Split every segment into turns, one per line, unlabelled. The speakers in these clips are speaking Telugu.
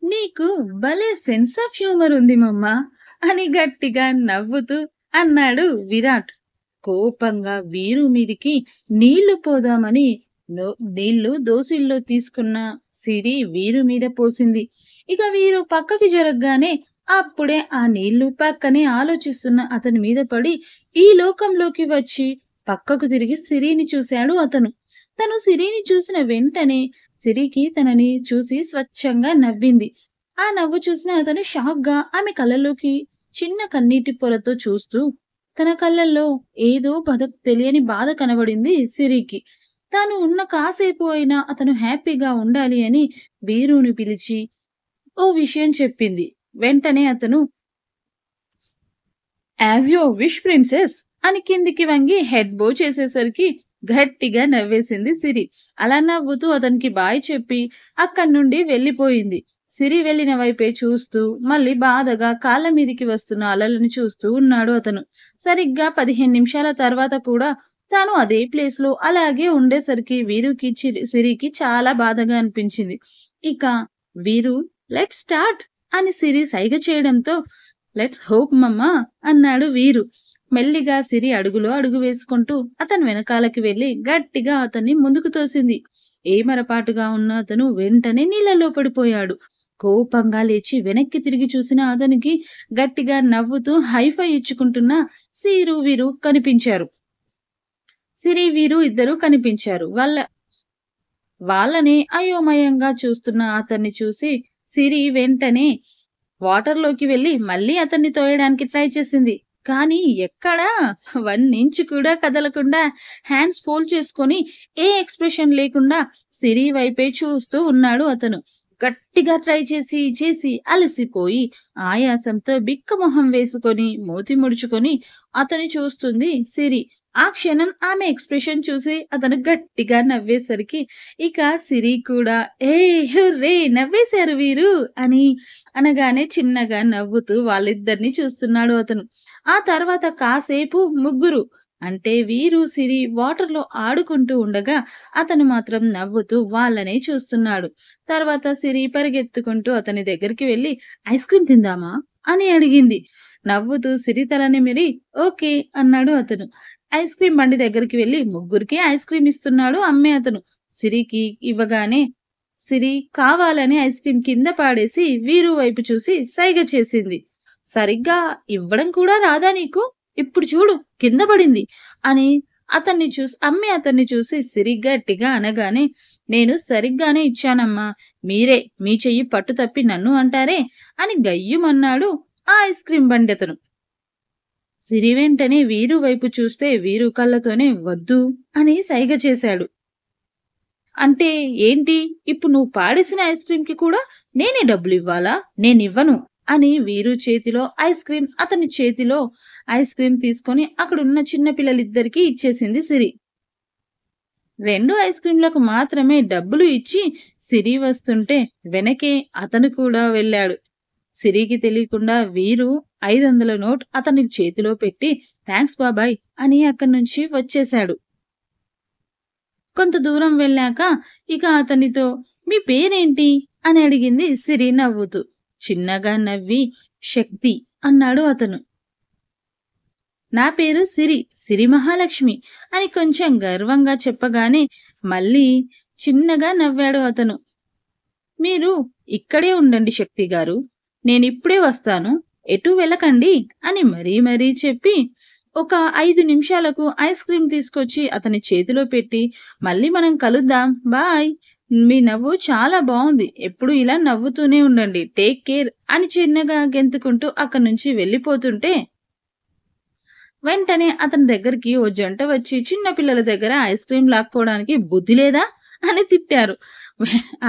నీకు భలే సెన్స్ ఆఫ్ హ్యూమర్ ఉంది మమ్మా అని గట్టిగా నవ్వుతూ అన్నాడు విరాట్. కోపంగా వీరు మీదికి నీళ్లు పోదామని నీళ్లు దోసిల్లో తీసుకున్న సిరి వీరు మీద పోసింది. ఇక వీరు పక్కకి జరగగానే అప్పుడే ఆ నీళ్లు పక్కనే ఆలోచిస్తున్న అతని మీద పడి ఈ లోకంలోకి వచ్చి పక్కకు తిరిగి సిరిని చూశాడు అతను. తను సిరిని చూసిన వెంటనే సిరికి తనని చూసి స్వచ్ఛంగా నవ్వింది. ఆ నవ్వు చూసిన అతను షాక్‌గా ఆమె కళ్ళలోకి చిన్న కన్నీటి పొరతో చూస్తూ, తన కళ్ళల్లో ఏదో తెలియని బాధ కనబడింది సిరికి. తాను ఉన్న కాసేపు అయినా అతను హ్యాపీగా ఉండాలి అని వీరుని పిలిచి ఓ విషయం చెప్పింది. వెంటనే అతను యాజ్ యువర్ విష్ ప్రిన్సెస్ అని కిందికి వంగి హెడ్ బో చేసేసరికి గట్టిగా నవ్వేసింది సిరి. అలా నవ్వుతూ అతనికి బాయ్ చెప్పి అక్కడి నుండి వెళ్ళిపోయింది. సిరి వెళ్ళిన వైపే చూస్తూ మళ్ళీ బాధగా కాళ్ళ మీదికి వస్తున్న అలలను చూస్తూ ఉన్నాడు అతను. సరిగ్గా 15 నిమిషాల తర్వాత కూడా తాను అదే ప్లేస్ లో అలాగే ఉండేసరికి సిరికి చాలా బాధగా అనిపించింది. ఇక వీరు లెట్స్ స్టార్ట్ అని సిరి సైగ చేయడంతో లెట్స్ హోప్ మమ్మా అన్నాడు వీరు. మెల్లిగా సిరి అడుగులో అడుగు వేసుకుంటూ అతని వెనకాలకి వెళ్లి గట్టిగా అతన్ని ముందుకు తోసింది. ఏమరపాటుగా ఉన్న అతను వెంటనే నీళ్ళలో పడిపోయాడు. కోపంగా లేచి వెనక్కి తిరిగి చూసిన అతనికి గట్టిగా నవ్వుతూ హైఫై ఇచ్చుకుంటున్న వీరు కనిపించారు. సిరి వీరు ఇద్దరు కనిపించారు. వాళ్ళని అయోమయంగా చూస్తున్న అతన్ని చూసి సిరి వెంటనే వాటర్‌లోకి వెళ్లి మళ్ళీ అతన్ని తోయడానికి ట్రై చేసింది. కానీ ఎక్కడా 1 ఇంచ్ కూడా కదలకుండా హ్యాండ్స్ ఫోల్డ్ చేసుకొని ఏ ఎక్స్‌ప్రెషన్ లేకుండా సిరి వైపే చూస్తూ ఉన్నాడు అతను. గట్టిగా ట్రై చేసి అలసిపోయి ఆయాసంతో బిక్కమొహం వేసుకొని మూతి ముడుచుకొని అతన్ని చూస్తుంది సిరి. ఆ క్షణం ఆమె ఎక్స్‌ప్రెషన్ చూసి అతను గట్టిగా నవ్వేసరికి ఇక సిరి కూడా హుర్రే నవ్వేశారు వీరు అని అనగానే చిన్నగా నవ్వుతూ వాళ్ళిద్దరిని చూస్తున్నాడు అతను. ఆ తర్వాత కాసేపు ముగ్గురు అంటే వీరు, సిరి వాటర్‌లో ఆడుకుంటూ ఉండగా అతను మాత్రం నవ్వుతూ వాళ్ళనే చూస్తున్నాడు. తర్వాత సిరి పరిగెత్తుకుంటూ అతని దగ్గరికి వెళ్లి ఐస్ క్రీమ్ తిందామా అని అడిగింది. నవ్వుతూ సిరి తల నిమిరి ఓకే అన్నాడు అతను. ఐస్ క్రీమ్ బండి దగ్గరికి వెళ్లి ముగ్గురికి ఐస్ క్రీమ్ ఇస్తున్నాడు అమ్మే అతను. సిరికి ఇవ్వగానే సిరి కావాలని ఐస్ క్రీమ్ కింద పాడేసి వీరు వైపు చూసి సైగ చేసింది. సరిగ్గా ఇవ్వడం కూడా రాదా నీకు? ఇప్పుడు చూడు కింద పడింది అని అమ్మే అతన్ని చూసి సిరి గట్టిగా అనగానే నేను సరిగ్గానే ఇచ్చానమ్మా. మీరే మీ చెయ్యి పట్టు తప్పి నన్ను అంటారే అని గయ్యుమన్నాడు ఆ ఐస్ క్రీమ్ బండి అతను. సిరి వెంటనే వీరు వైపు చూస్తే వీరు కళ్ళతోనే వద్దు అని సైగ చేశాడు. అంటే ఏంటి? ఇప్పుడు నువ్వు పాడేసిన ఐస్ క్రీమ్‌కి కూడా నేనే డబ్బులివ్వాలా? నేనివ్వను అని వీరు చేతిలో అతని చేతిలో ఐస్ క్రీమ్ తీసుకొని అక్కడున్న చిన్న పిల్లలిద్దరికీ ఇచ్చేసింది సిరి. 2 ఐస్ క్రీమ్‌లకు మాత్రమే డబ్బులు ఇచ్చి సిరి వస్తుంటే వెనకే అతను కూడా వెళ్ళాడు. సిరికి తెలియకుండా వీరు 500 నోట్ అతని చేతిలో పెట్టి థాంక్స్ బాబాయ్ అని అక్కడి నుంచి వచ్చేశాడు. కొంత దూరం వెళ్ళాక ఇక అతనితో మీ పేరేంటి అని అడిగింది సిరి నవ్వుతూ. చిన్నగా నవ్వి శక్తి అన్నాడు అతను. నా పేరు సిరి మహాలక్ష్మి అని కొంచెం గర్వంగా చెప్పగానే మళ్ళీ చిన్నగా నవ్వాడు అతను. మీరు ఇక్కడే ఉండండి శక్తి గారు, నేనిప్పుడే వస్తాను, ఎటూ వెళ్ళకండి అని మరీ చెప్పి ఒక 5 నిమిషాలకు ఐస్ క్రీమ్ తీసుకొచ్చి అతని చేతిలో పెట్టి మళ్ళీ మనం కలుద్దాం బాయ్, మీ నవ్వు చాలా బావుంది, ఎప్పుడు ఇలా నవ్వుతూనే ఉండండి, టేక్ కేర్ అని చిన్నగా గెంతుకుంటూ అక్కడి నుంచి వెళ్ళిపోతుంటే వెంటనే అతని దగ్గరికి ఓ జంట వచ్చి చిన్న పిల్లల దగ్గర ఐస్ క్రీమ్ లాక్కోవడానికి బుద్ధి లేదా అని తిట్టారు.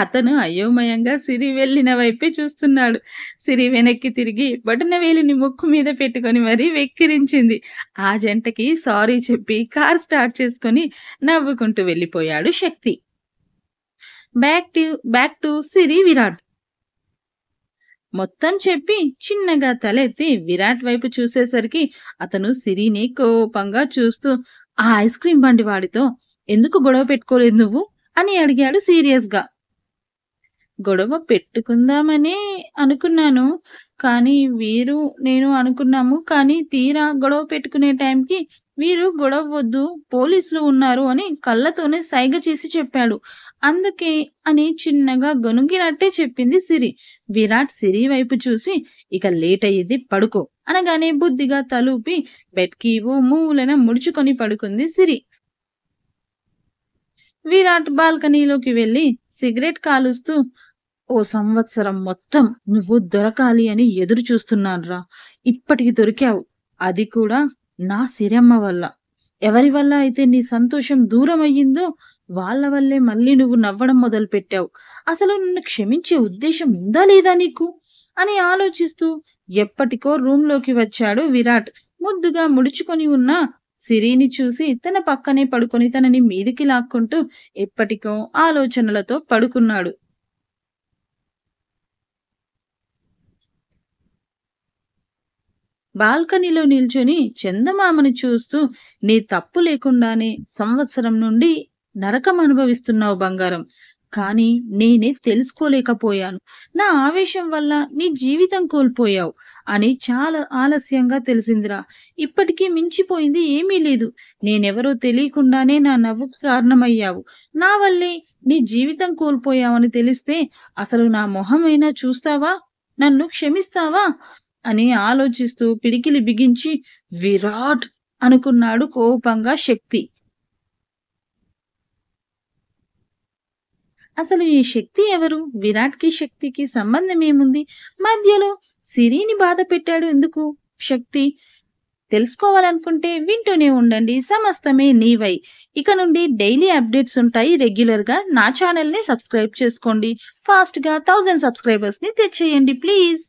అతను అయోమయంగా సిరి వెళ్ళిన వైపే చూస్తున్నాడు. సిరి వెనక్కి తిరిగి బొటనవేలిని ముక్కు మీద పెట్టుకొని మరీ వెక్కిరించింది. ఆ జంటకి సారీ చెప్పి కార్ స్టార్ట్ చేసుకొని నవ్వుకుంటూ వెళ్ళిపోయాడు శక్తి. బ్యాక్ టు సిరి విరాట్. మొత్తం చెప్పి చిన్నగా తలెత్తి విరాట్ వైపు చూసేసరికి అతను సిరిని కోపంగా చూస్తూ ఆ ఐస్ క్రీమ్ బండి వాడితో ఎందుకు గొడవ పెట్టుకోలేదు నువ్వు అని అడిగాడు సీరియస్ గా. గొడవ పెట్టుకుందామనే అనుకున్నాను. కానీ నేను అనుకున్నాము. కానీ తీరా గొడవ పెట్టుకునే టైంకి వీరు గొడవ వద్దు, పోలీసులు ఉన్నారు అని కళ్ళతోనే సైగ చేసి చెప్పాడు. అందుకే అని చిన్నగా గొణుగినట్టే చెప్పింది సిరి. విరాట్ సిరి వైపు చూసి ఇక లేట్ అయ్యిద్ది పడుకో అనగానే బుద్ధిగా తలూపి బెడ్‌కి ఓ మూలన ముడుచుకొని పడుకుంది సిరి. విరాట్ బాల్కనీలోకి వెళ్లి సిగరెట్ కాలుస్తూ ఓ సంవత్సరం మొత్తం నువ్వు దొరకాలి అని ఎదురు చూస్తున్నానురా. ఇప్పటికి దొరికావు. అది కూడా నా సిరమ్మ వల్ల. ఎవరి వల్ల అయితే నీ సంతోషం దూరమయ్యిందో వాళ్ళ వల్లే మళ్ళీ నువ్వు నవ్వడం మొదలుపెట్టావు. అసలు నన్ను క్షమించే ఉద్దేశం ఉందా లేదా నీకు? అని ఆలోచిస్తూ ఎప్పటికో రూంలోకి వచ్చాడు విరాట్. ముద్దుగా ముడుచుకొని ఉన్న సిరిని చూసి తన పక్కనే పడుకొని తనని మీదికి లాక్కుంటూ ఎప్పటికో ఆలోచనలతో పడుకున్నాడు. బాల్కనీలో నిల్చొని చందమామని చూస్తూ నీ తప్పు లేకుండానే సంవత్సరం నుండి నరకం అనుభవిస్తున్నావు బంగారం. కానీ నేనే తెలుసుకోలేకపోయాను. నా ఆవేశం వల్ల నీ జీవితం కోల్పోయావు అని చాలా ఆలస్యంగా తెలిసిందిరా. ఇప్పటికీ మించిపోయింది ఏమీ లేదు. నేనెవరో తెలియకుండానే నా నవ్వుకి కారణమయ్యావు. నా వల్లే నీ జీవితం కోల్పోయావని తెలిస్తే అసలు నా మొహమైనా చూస్తావా? నన్ను క్షమిస్తావా? అని ఆలోచిస్తూ పిడికిలి బిగించి విరాట్ అనుకున్నాడు కోపంగా శక్తి. అసలు ఈ శక్తి ఎవరు? విరాట్‌కి, శక్తికి సంబంధమేముంది? మధ్యలో సిరిని బాధ పెట్టాడు ఎందుకు శక్తి? తెలుసుకోవాలనుకుంటే వింటూనే ఉండండి. సమస్తమే నీవై. ఇక నుండి డైలీ అప్డేట్స్ ఉంటాయి రెగ్యులర్‌గా. నా ఛానెల్‌ని సబ్స్క్రైబ్ చేసుకోండి. ఫాస్ట్‌గా 1000 సబ్స్క్రైబర్స్‌ని తెచ్చేయండి ప్లీజ్.